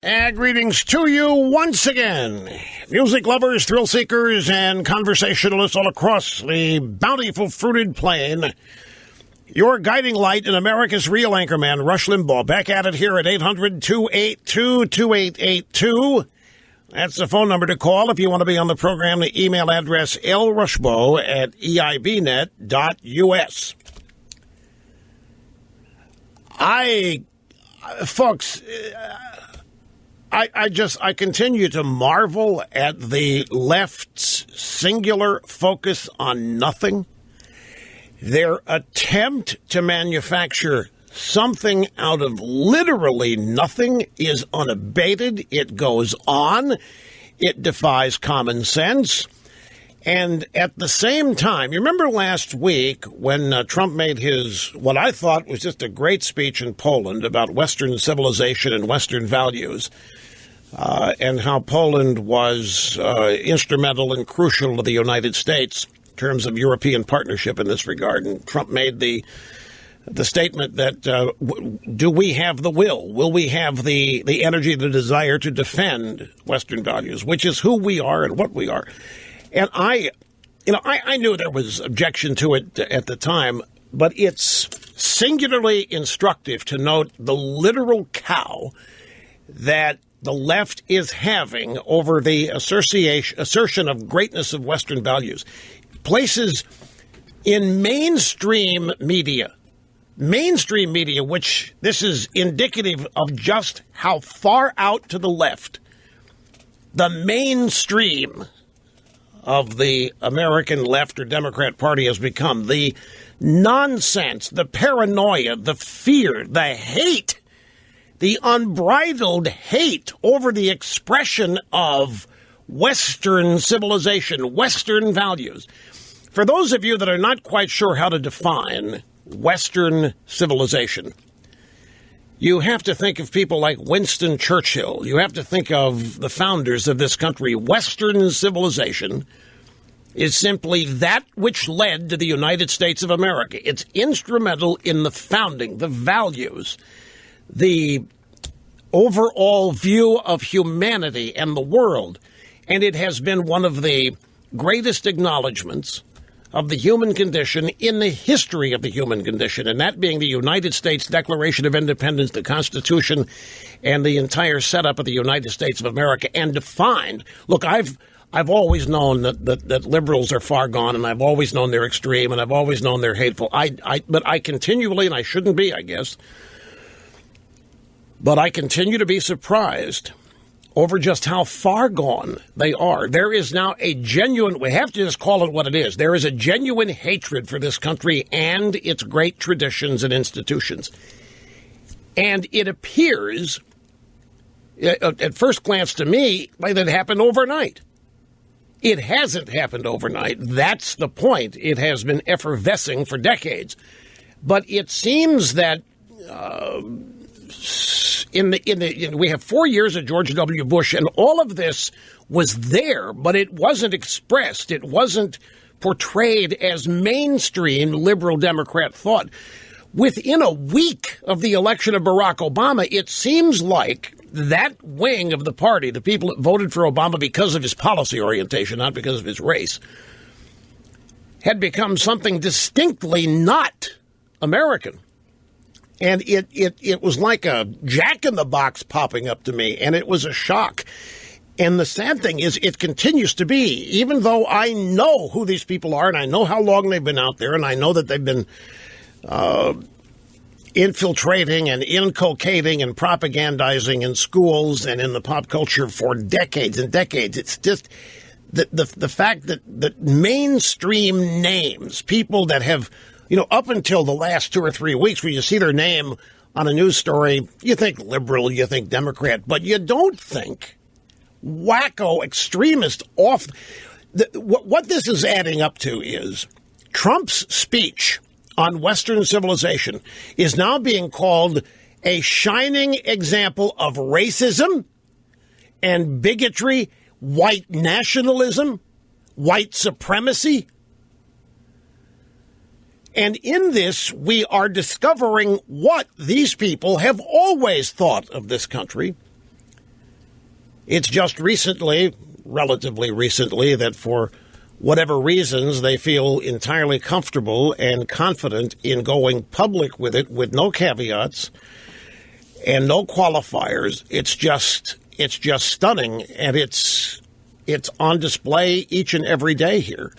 Greetings to you once again, music lovers, thrill seekers, and conversationalists all across the bountiful fruited plain. Your guiding light in America's real anchorman, Rush Limbaugh, back at it here at 800-282-2882. That's the phone number to call if you want to be on the program. The email address, lrushbo@eibnet.us. Folks, I continue to marvel at the left's singular focus on nothing. Their attempt to manufacture something out of literally nothing is unabated. It goes on. It defies common sense. And at the same time, you remember last week when Trump made his, what I thought was just a great speech in Poland about Western civilization and Western values, and how Poland was instrumental and crucial to the United States in terms of European partnership in this regard. And Trump made the statement that, do we have the will? Will we have the energy, the desire to defend Western values, which is who we are and what we are? And I knew there was objection to it at the time, but it's singularly instructive to note the literal cow that the left is having over the assertion of greatness of Western values. Places in mainstream media, which this is indicative of just how far out to the left the mainstream of the American left or Democrat Party has become. The nonsense, the paranoia, the fear, the hate, the unbridled hate over the expression of Western civilization, Western values. For those of you that are not quite sure how to define Western civilization, you have to think of people like Winston Churchill. You have to think of the founders of this country. Western civilization is simply that which led to the United States of America. It's instrumental in the founding, the values, the overall view of humanity and the world. And it has been one of the greatest acknowledgments of the human condition in the history of the human condition, and that being the United States Declaration of Independence, the Constitution, and the entire setup of the United States of America, and defined. Look, I've always known that liberals are far gone, and I've always known they're extreme, and I've always known they're hateful. But I continually, and I shouldn't be, I guess, but I continue to be surprised over just how far gone they are. There is now a genuine, we have to just call it what it is. There is a genuine hatred for this country and its great traditions and institutions. And it appears, at first glance to me, like it happened overnight. It hasn't happened overnight. That's the point. It has been effervescing for decades. But it seems that we have 4 years of George W. Bush, and all of this was there, but it wasn't expressed. It wasn't portrayed as mainstream liberal Democrat thought. Within a week of the election of Barack Obama, it seems like that wing of the party, the people that voted for Obama because of his policy orientation, not because of his race, had become something distinctly not American. And it was like a jack-in-the-box popping up to me, and it was a shock. And the sad thing is it continues to be, even though I know who these people are, and I know how long they've been out there, and I know that they've been infiltrating and inculcating and propagandizing in schools and in the pop culture for decades and decades. It's just the fact that mainstream names, people that have, up until the last 2 or 3 weeks where you see their name on a news story, you think liberal, you think Democrat, but you don't think wacko extremist off. What this is adding up to is Trump's speech on Western civilization is now being called a shining example of racism and bigotry, white nationalism, white supremacy. And in this, we are discovering what these people have always thought of this country. It's just recently, relatively recently, that for whatever reasons they feel entirely comfortable and confident in going public with it with no caveats and no qualifiers. It's just stunning, and it's on display each and every day here.